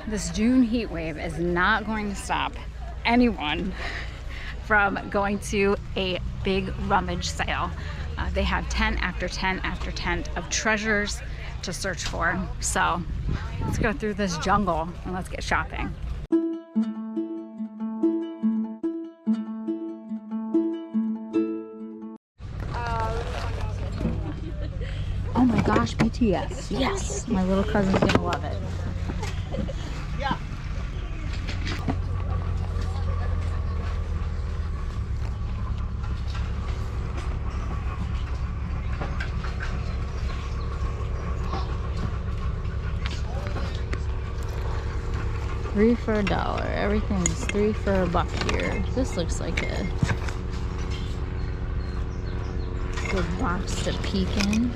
this June heat wave is not going to stop anyone from going to a big rummage sale. They have 10 after 10 after 10 of treasures to search for. So let's go through this jungle and let's get shopping. Oh my gosh, BTS. Yes, my little cousin's gonna love it. $3 for $1. Everything's $3 for $1 here. This looks like a good box to peek in.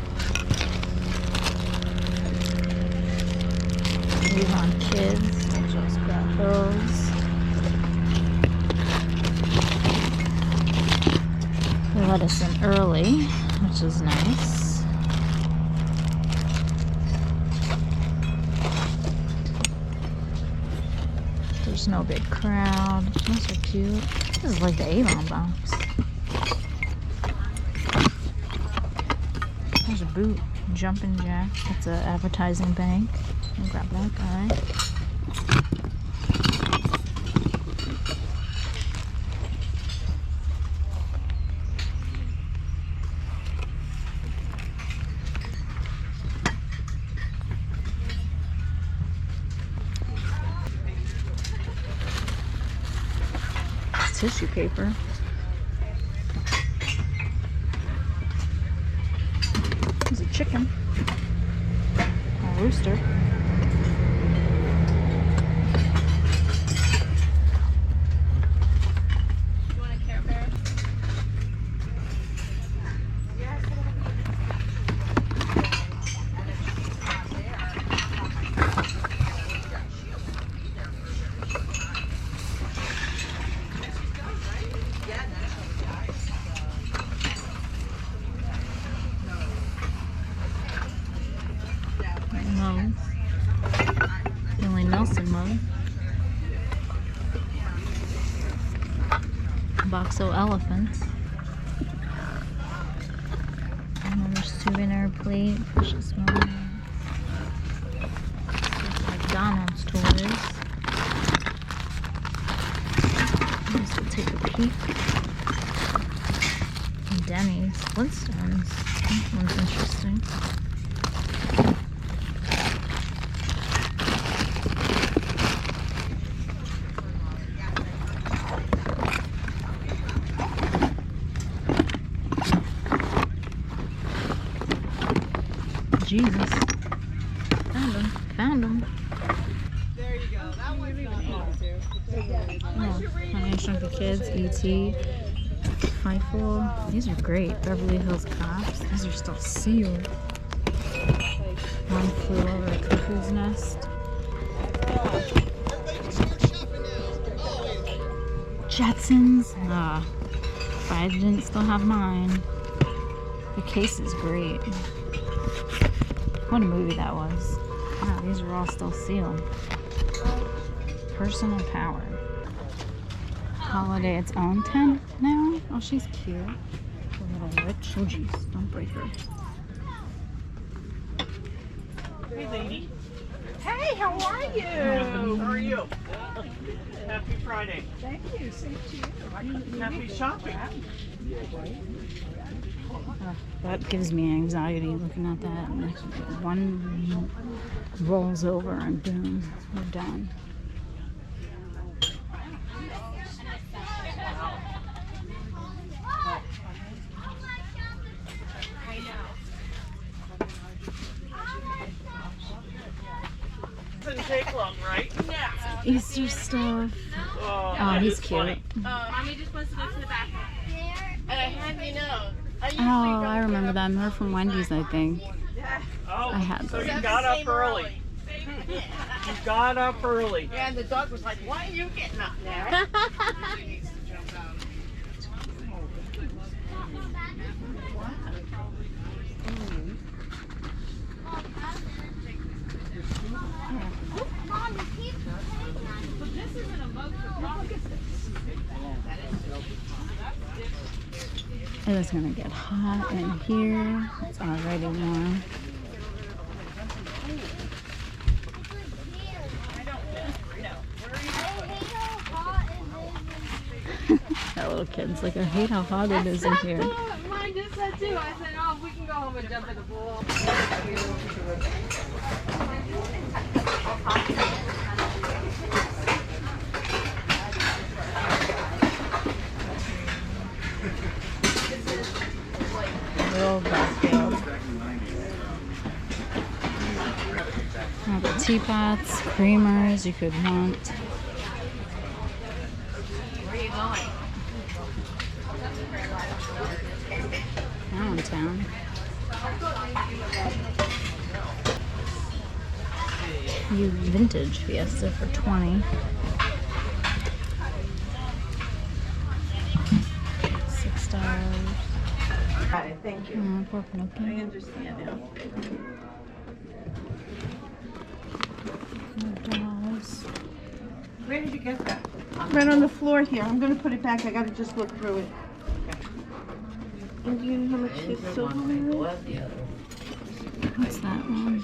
These on kids. I just got those. They let us in early, which is nice. There's no big crowd. Those are cute. This is like the Avon box. There's a boot. Jumping Jack. It's an advertising bank. I'll grab that guy. Tissue paper. There's a chicken. A rooster. You want a Care Bear? Boxo elephants. Another souvenir plate. Precious moment. McDonald's toys. Let's go take a peek. Denny's. Flintstones. This one's interesting. Jesus. Found him. There you go. That one even need to. Honey, I Shrunk the Kids, E.T., Fightful. These are great. Beverly Hills Cops. These are still sealed. One Flew Over a Cuckoo's Nest. Jetsons. If I didn't still have mine. The case is great. What a movie that was. Wow, these are all still sealed. Personal Power. Holiday Its Own tent now? Oh, she's cute. A little witch. Oh, jeez. Don't break her. Hey, lady. Hey, how are you? How are you? Happy Friday. Thank you. Same to you. Happy shopping. That gives me anxiety looking at that. One rolls over and boom, we're done. Doesn't take long, right? Yeah. Easter stuff. Oh, he's cute. Mommy just wants to go to the bathroom. And I have you know. Oh, I remember them. They're from Wendy's, I think. Oh, I had so those. you got up early. You got up early. Yeah, and the dog was like, why are you getting up there? It is gonna get hot in here. It's already warm. That little kid's like, I hate how hot it is in here. Mine just said too. I said, oh, we can go home and jump in the pool. Little backyard. All the teapots, creamers you could want. Where are you going? Downtown. You vintage Fiesta for $20. $6. Got it, thank you. Poor Pinocchio. I understand now. More dolls. Where did you get that? Right on the floor here. I'm gonna put it back. I gotta just look through it. And do you know how much this silverware is? What's that one?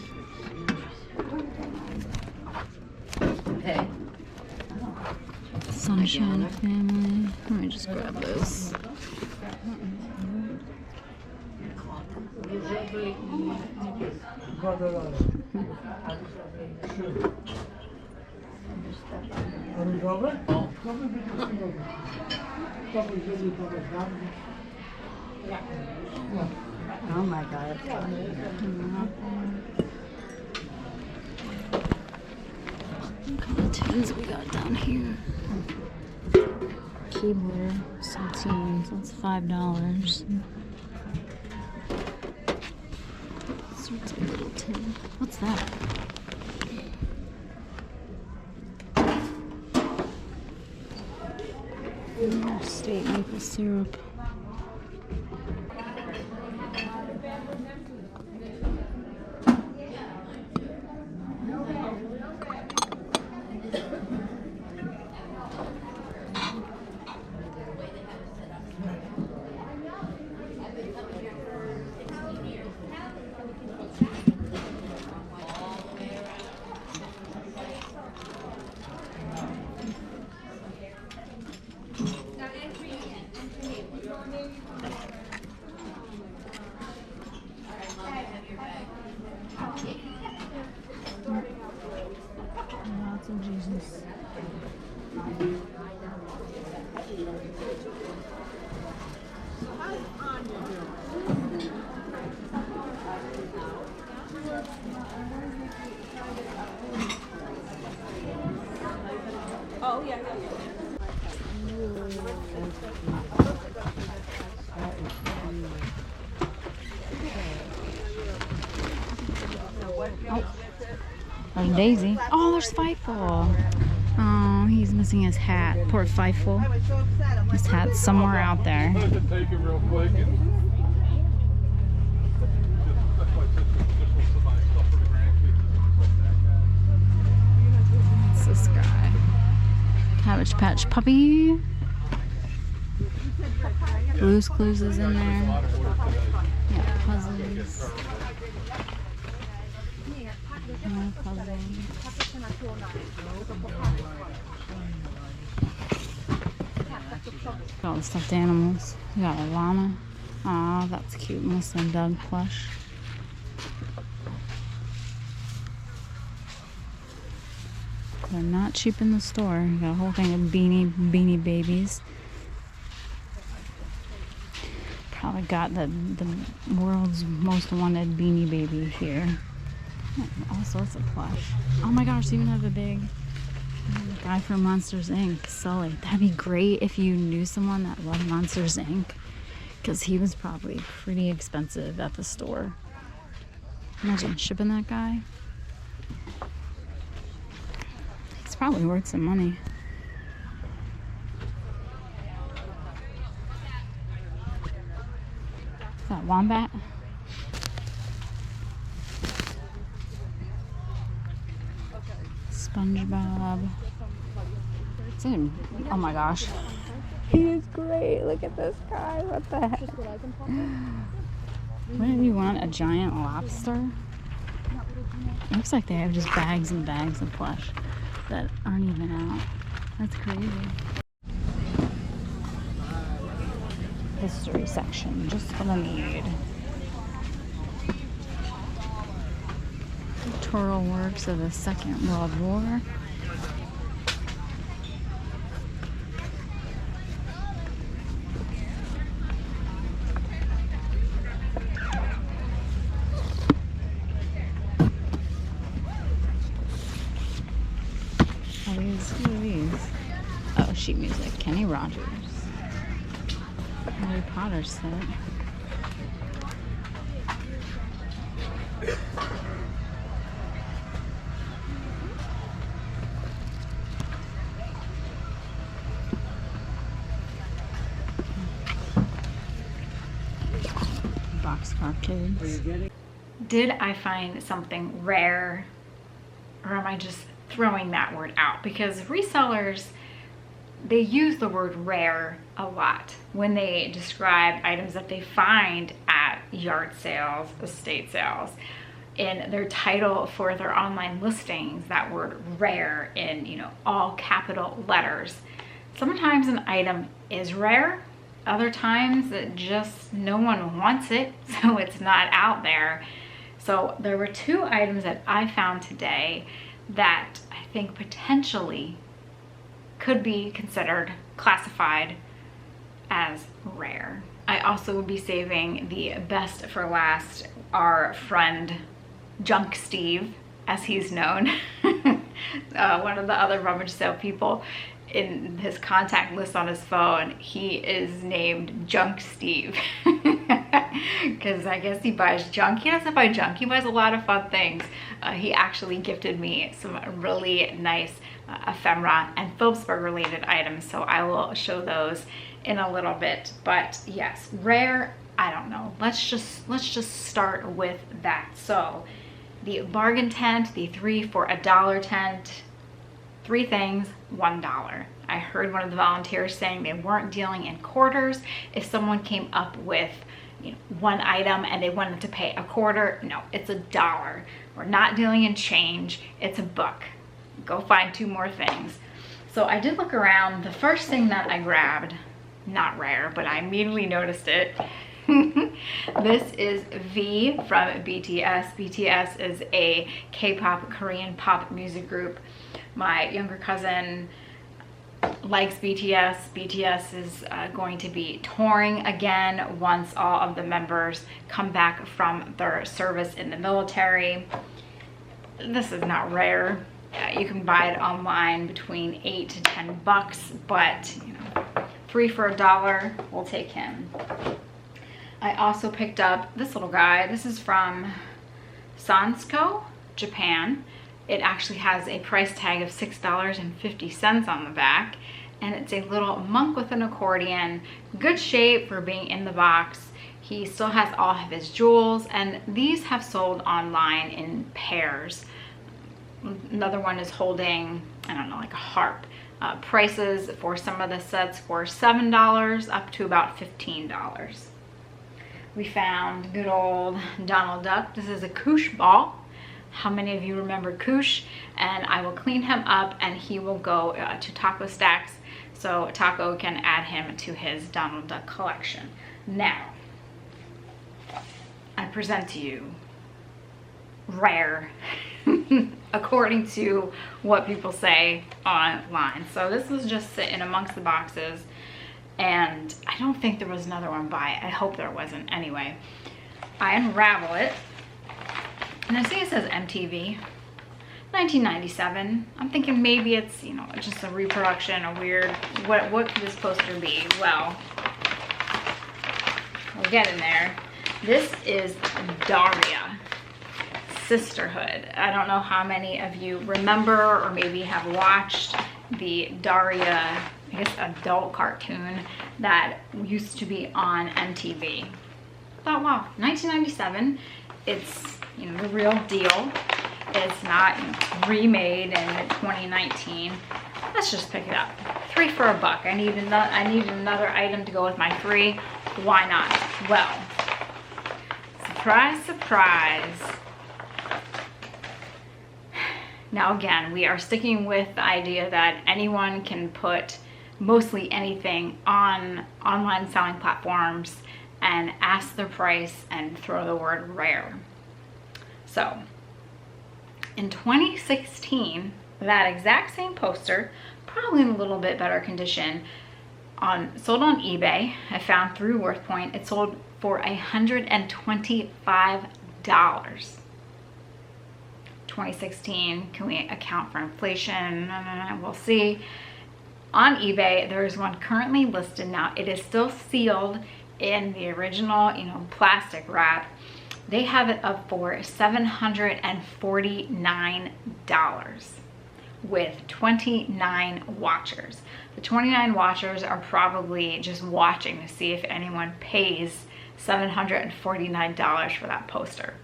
Okay. Sunshine Family. Let me just grab those. Oh my God. What kind of tunes we got down here? Keyboard, some tunes. That's $5. Sorts of little tin. What's that? State maple syrup. Lots of Jesus. Oh, yeah. There's Daisy. Oh, there's Fightful. Oh, he's missing his hat. Poor Fightful. His hat's somewhere out there. I could take it real quick and What's this guy? Cabbage Patch Puppy. Blue's Clues is in there. Yeah, puzzles. More puzzles. Got all the stuffed animals. We got a llama. Aw, that's cute. Muslim dog plush. They're not cheap in the store. You got a whole thing of beanie babies. Probably got the world's most wanted beanie baby here. All sorts of plush. Oh my gosh, they even have a big guy from Monsters Inc. Sully. That'd be great if you knew someone that loved Monsters Inc. Because he was probably pretty expensive at the store. Imagine shipping that guy. He's probably worth some money. Is that wombat? SpongeBob. It's in, oh my gosh. He is great. Look at this guy. What the heck? What do you want? A giant lobster? Looks like they have just bags and bags of plush that aren't even out. That's crazy. History section, just what I need. Pictorial works of the Second World War. Who are these? Oh, sheet music. Kenny Rogers. Harry Potter set. Boxcar Kids. Did I find something rare, or am I just throwing that word out? Because resellers, they use the word rare a lot when they describe items that they find at yard sales, estate sales. In their title for their online listings, that word rare in, you know, all capital letters. Sometimes an item is rare, other times it just no one wants it, so it's not out there. So there were two items that I found today that I think potentially could be considered classified as rare. I also would be saving the best for last, our friend Junk Steve, as he's known. One of the other rummage sale people, in his contact list on his phone, he is named Junk Steve. Because I guess he buys junk. He doesn't buy junk, he buys a lot of fun things. He actually gifted me some really nice ephemera and Phillipsburg related items, so I will show those in a little bit. But yes, rare, I don't know. Let's just start with that. So the bargain tent, the 3 for $1 tent, 3 things, $1. I heard one of the volunteers saying they weren't dealing in quarters. If someone came up with, you know, one item and they wanted to pay a quarter, no, it's $1. We're not dealing in change, it's a book. Go find 2 more things. So I did look around. The first thing that I grabbed, not rare, but I immediately noticed it. This is V from BTS. BTS is a K-pop, Korean pop music group. My younger cousin likes BTS. BTS is going to be touring again once all of the members come back from their service in the military. This is not rare. You can buy it online between $8 to $10, but you know, 3 for $1, we'll take him. I also picked up this little guy. This is from Sansko, Japan. It actually has a price tag of $6.50 on the back, and it's a little monk with an accordion. Good shape for being in the box. He still has all of his jewels, and these have sold online in pairs. Another one is holding, I don't know, like a harp. Prices for some of the sets were $7 up to about $15. We found good old Donald Duck. This is a Koosh ball. How many of you remember Koosh? And I will clean him up and he will go to Taco Stacks so Taco can add him to his Donald Duck collection. Now, I present to you rare according to what people say online. So this was just sitting amongst the boxes, and I don't think there was another one by it. I hope there wasn't. Anyway, I unravel it, and I see it says MTV 1997. I'm thinking maybe it's, you know, just a reproduction, a weird, what could this poster be? Well, we'll get in there. This is Daria Sisterhood. I don't know how many of you remember or maybe have watched the Daria, I guess, adult cartoon that used to be on MTV. I thought, wow, 1997, it's, you know, the real deal. It's not remade in 2019. let's just pick it up. 3 for $1. I need another item to go with my 3. Why not? Well, surprise, surprise. Now again, we are sticking with the idea that anyone can put mostly anything on online selling platforms and ask their price and throw the word rare. So in 2016, that exact same poster, probably in a little bit better condition, sold on eBay. I found through WorthPoint. It sold for $125. 2016, can we account for inflation? We'll see. On eBay, there is one currently listed now. It is still sealed in the original, plastic wrap. They have it up for $749 with 29 watchers. The 29 watchers are probably just watching to see if anyone pays $749 for that poster.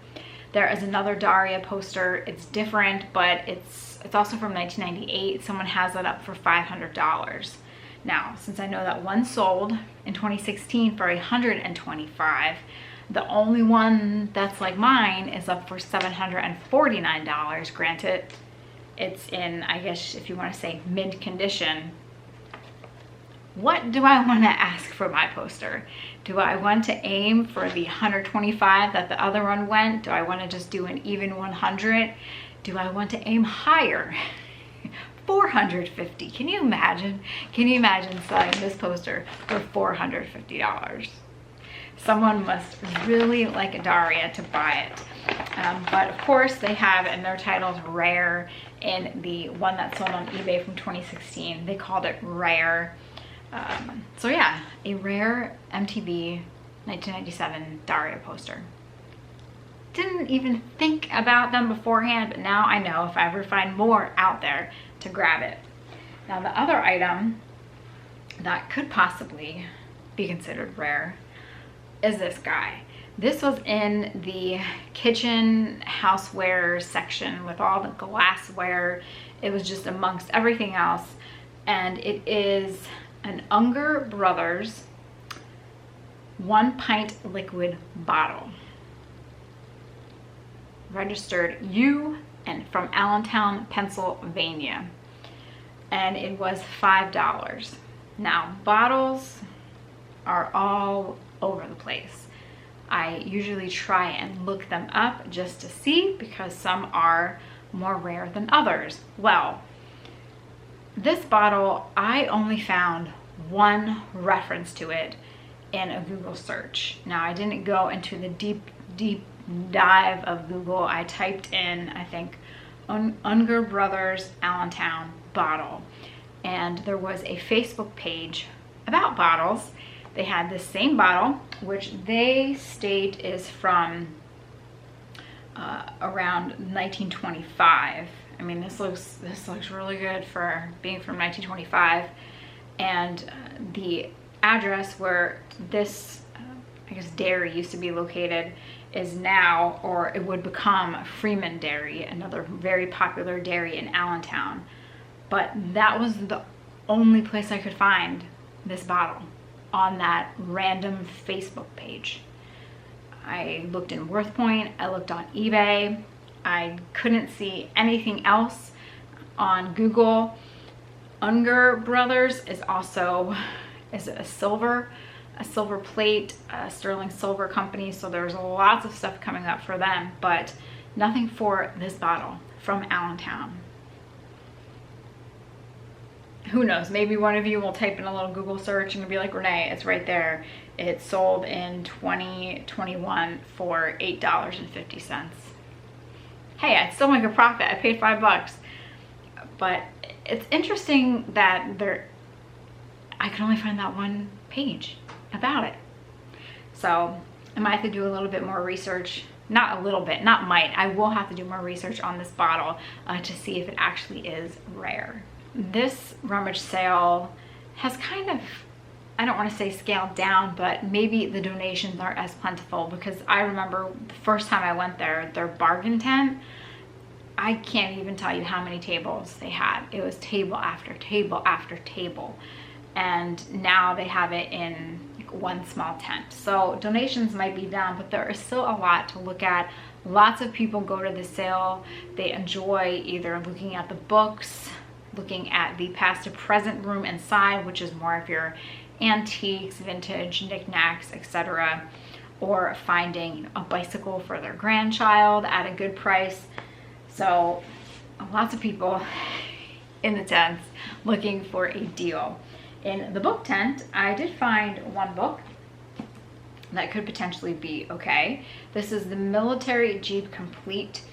There is another Daria poster. It's different, but it's also from 1998. Someone has it up for $500. Now, since I know that one sold in 2016 for $125, the only one that's like mine is up for $749. Granted, it's in, I guess if you want to say, mid condition. What do I want to ask for my poster? Do I want to aim for the 125 that the other one went? Do I want to just do an even 100? Do I want to aim higher? 450. Can you imagine? Can you imagine selling this poster for $450? Someone must really like Daria to buy it. But of course they have, and their title's rare in the one that sold on eBay from 2016. They called it rare. So yeah, a rare MTV 1997 Daria poster. Didn't even think about them beforehand, but now I know if I ever find more out there to grab it. Now the other item that could possibly be considered rare is this guy. This was in the kitchen houseware section with all the glassware. It was just amongst everything else, and it is an Unger Brothers 1 pint liquid bottle. Registered U and from Allentown, Pennsylvania. And it was $5. Now, bottles are all over the place. I usually try and look them up just to see, because some are more rare than others. Well, this bottle, I only found one reference to it in a Google search. Now, I didn't go into the deep dive of Google. I typed in, I think, Unger Brothers Allentown bottle, and there was a Facebook page about bottles. They had this same bottle, which they state is from around 1925. I mean, this looks really good for being from 1925. And the address where this, I guess, dairy used to be located is now, or it would become, Freeman Dairy, another very popular dairy in Allentown. But that was the only place I could find this bottle, on that random Facebook page. I looked in WorthPoint, I looked on eBay, I couldn't see anything else on Google. Unger Brothers is also a silver plate, sterling silver company, so there's lots of stuff coming up for them, but nothing for this bottle from Allentown. Who knows, maybe one of you will type in a little Google search and be like, Renee, it's right there. It sold in 2021 for $8.50. Hey, I'd still make a profit. I paid $5. But it's interesting that I can only find that one page about it. So I might have to do a little bit more research. Not a little bit, not might. I will have to do more research on this bottle to see if it actually is rare. This rummage sale has kind of, I don't want to say scaled down, but maybe the donations aren't as plentiful, because I remember the first time I went there, their bargain tent, I can't even tell you how many tables they had. It was table after table after table. And now they have it in like one small tent. So donations might be down, but there is still a lot to look at. Lots of people go to the sale. They enjoy either looking at the books, looking at the past to present room inside, which is more of your antiques, vintage, knickknacks, etc., or finding a bicycle for their grandchild at a good price. So lots of people in the tents looking for a deal. In the book tent, I did find one book that could potentially be okay. This is the Military Jeep Complete,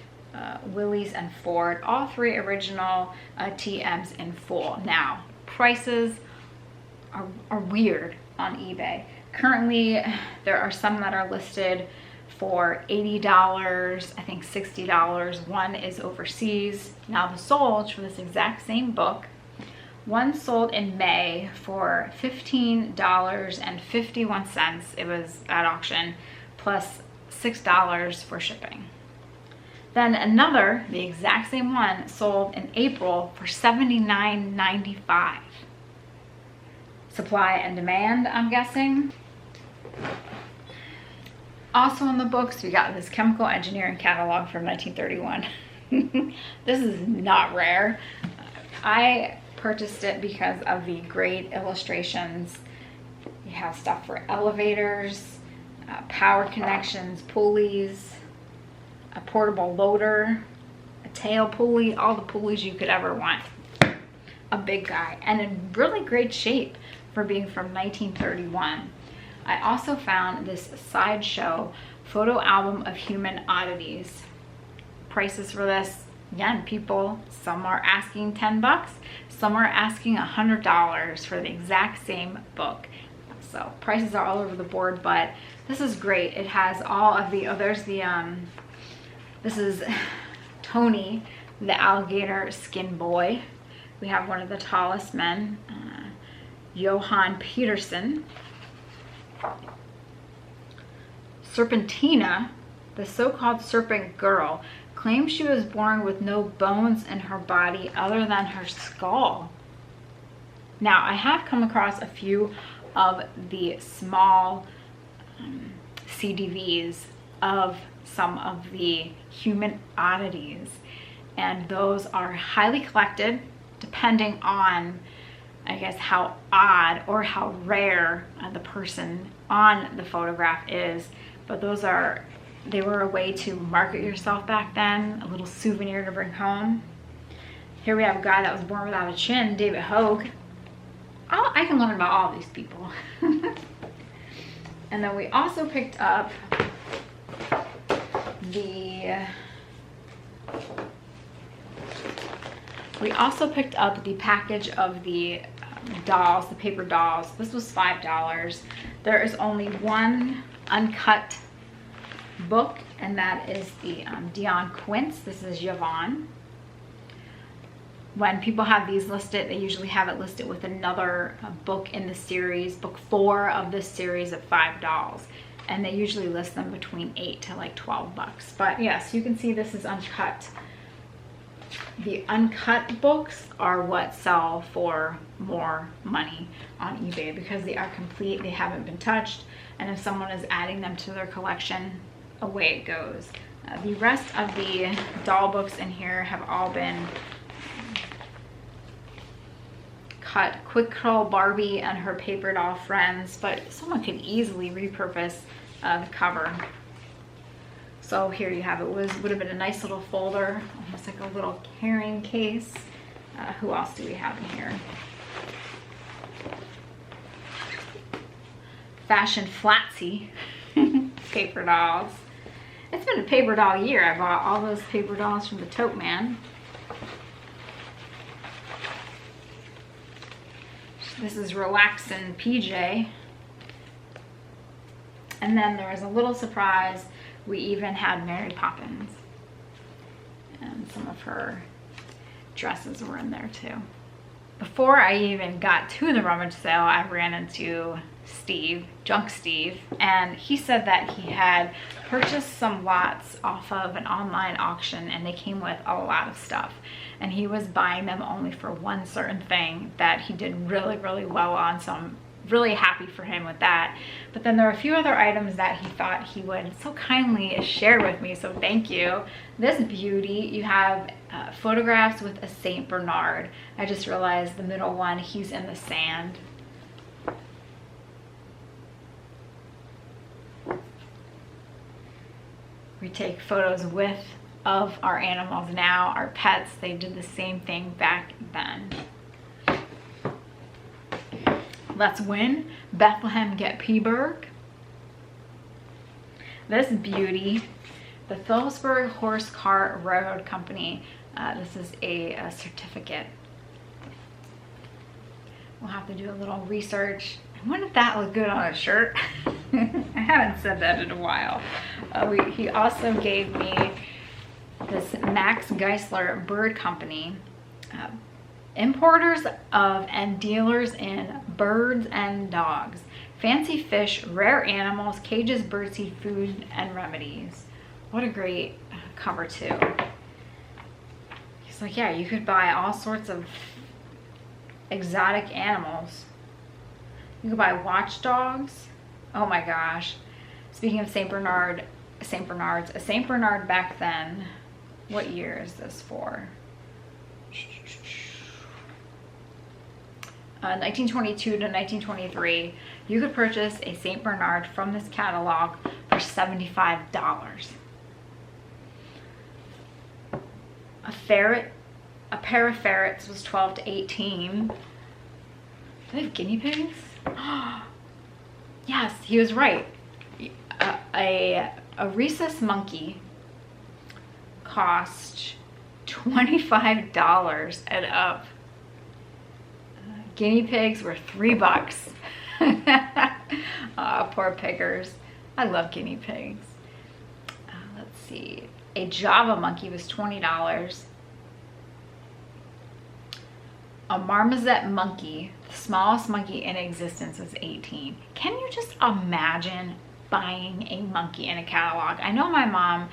Willys and Ford, all 3 original TMs in full. Now, prices are weird on eBay. Currently, there are some that are listed for $80, I think $60. One is overseas. Now, the sold for this exact same book, one sold in May for $15.51. It was at auction, plus $6 for shipping. Then another, the exact same one, sold in April for $79.95. Supply and demand, I'm guessing. Also in the books, we got this chemical engineering catalog from 1931. This is not rare. I purchased it because of the great illustrations. You have stuff for elevators, power connections, pulleys, a portable loader, a tail pulley, all the pulleys you could ever want. A big guy, and in really great shape for being from 1931. I also found this sideshow photo album of human oddities. Prices for this, again, people, some are asking 10 bucks, some are asking $100 for the exact same book. So prices are all over the board, but this is great. It has all of the, this is Tony, the alligator skin boy. We have one of the tallest men, Johann Peterson. Serpentina, the so-called serpent girl, claims she was born with no bones in her body other than her skull. Now, I have come across a few of the small CDVs of some of the human oddities, and those are highly collected depending on, I guess, how odd or how rare the person on the photograph is. But those are, they were a way to market yourself back then, a little souvenir to bring home. Here we have a guy that was born without a chin, David Hogue. I can learn about all these people. And then we also picked up the package of the dolls, the paper dolls. This was $5. There is only one uncut book, and that is the Dion Quince. This is Yvonne. When people have these listed, they usually have it listed with another book in the series, book 4 of this series of 5 dolls. And they usually list them between 8 to like 12 bucks. But yes, you can see this is uncut. The uncut books are what sell for more money on eBay because they are complete, they haven't been touched, and if someone is adding them to their collection, away it goes. The rest of the doll books in here have all been cut. Quick Curl Barbie and her paper doll friends, but someone could easily repurpose the cover. So here you have it. Would have been a nice little folder, almost like a little carrying case. Who else do we have in here? Fashion Flatsy paper dolls. It's been a paper doll year. I bought all those paper dolls from the Tote Man. This is Relaxin' PJ. And then there was a little surprise. We even had Mary Poppins. And some of her dresses were in there too. before I even got to the rummage sale, I ran into Steve, Junk Steve, and he said that he had purchased some lots off of an online auction and they came with a lot of stuff. And he was buying them only for one certain thing that he did really, really well on. So I'm really happy for him with that. But then there are a few other items that he thought he would so kindly share with me, so thank you. This beauty, you have photographs with a Saint Bernard. I just realized the middle one, he's in the sand. We take photos of our animals now, our pets. They did the same thing back then. Let's Win, Bethlehem Get Peaburg. This beauty, the Phillipsburg Horse Car Railroad Company. This is a certificate. We'll have to do a little research. Wouldn't that look good on a shirt? I haven't said that in a while. He also gave me this Max Geisler Bird Company. Importers of and dealers in birds and dogs, fancy fish, rare animals, cages, birdseed, food, and remedies. What a great cover too. He's like, yeah, you could buy all sorts of exotic animals. You could buy watchdogs. Oh my gosh. Speaking of Saint Bernards, a Saint Bernard back then, what year is this for? 1922 to 1923, you could purchase a Saint Bernard from this catalog for $75. A pair of ferrets was 12 to 18. Do they have guinea pigs? Yes, he was right. A rhesus monkey cost $25 and up. Guinea pigs were $3. Poor piggers. I love guinea pigs. Let's see. A Java monkey was $20. A marmoset monkey, the smallest monkey in existence, was $18. Can you just imagine buying a monkey in a catalog? I know my mom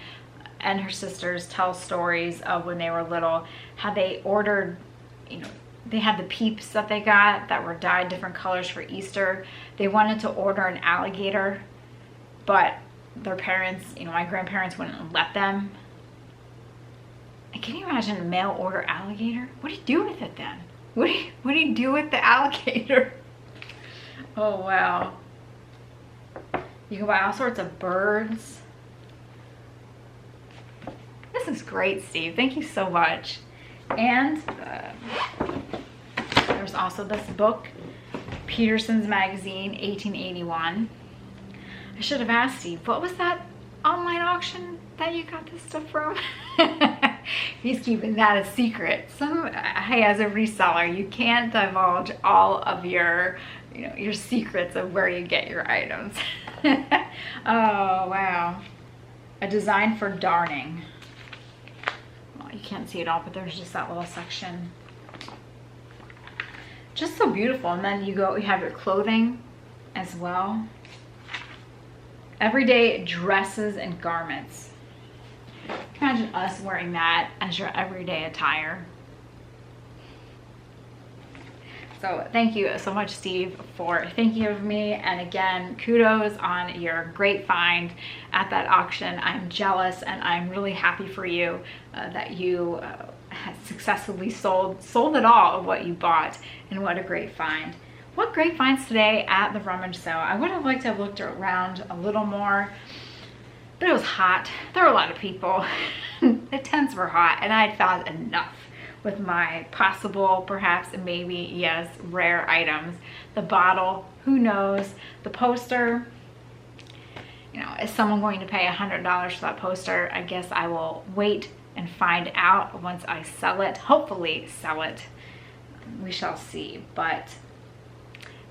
and her sisters tell stories of when they were little, how they ordered, they had the Peeps that they got that were dyed different colors for Easter. They wanted to order an alligator, but their parents, my grandparents wouldn't let them. And can you imagine a mail order alligator? What do you do with it then? What do you do with the alligator? Oh, wow. You can buy all sorts of birds. This is great, Steve. Thank you so much. And there's also this book, Peterson's Magazine, 1881. I should have asked Steve, what was that online auction that you got this stuff from? He's keeping that a secret. Hey, as a reseller, you can't divulge all of your secrets of where you get your items. Oh, wow. A design for darning. Well, you can't see it all, but there's just that little section. Just so beautiful. And then you have your clothing as well. Everyday dresses and garments. Imagine us wearing that as your everyday attire. So thank you so much, Steve, for thinking of me. And again, kudos on your great find at that auction. I'm jealous and I'm really happy for you that you had successfully sold it all of what you bought, and what a great find. What great finds today at the rummage sale. I would have liked to have looked around a little more, but it was hot. There were a lot of people. The tents were hot, and I had found enough with my possible, perhaps, maybe, yes, rare items. The bottle, who knows? The poster, is someone going to pay $100 for that poster? I guess I will wait and find out once I sell it. Hopefully sell it. We shall see. But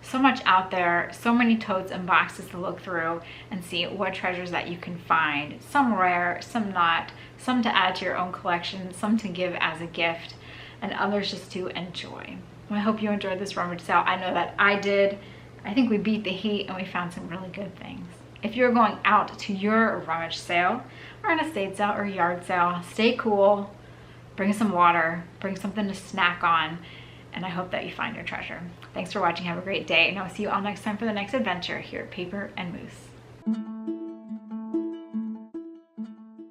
so much out there, so many totes and boxes to look through and see what treasures that you can find. Some rare, some not, some to add to your own collection, some to give as a gift, and others just to enjoy. Well, I hope you enjoyed this rummage sale. I know that I did. I think we beat the heat and we found some really good things. If you're going out to your rummage sale or an estate sale or yard sale, stay cool, bring some water, bring something to snack on, and I hope that you find your treasure. Thanks for watching. Have a great day, and I'll see you all next time for the next adventure here at Paper and Moose.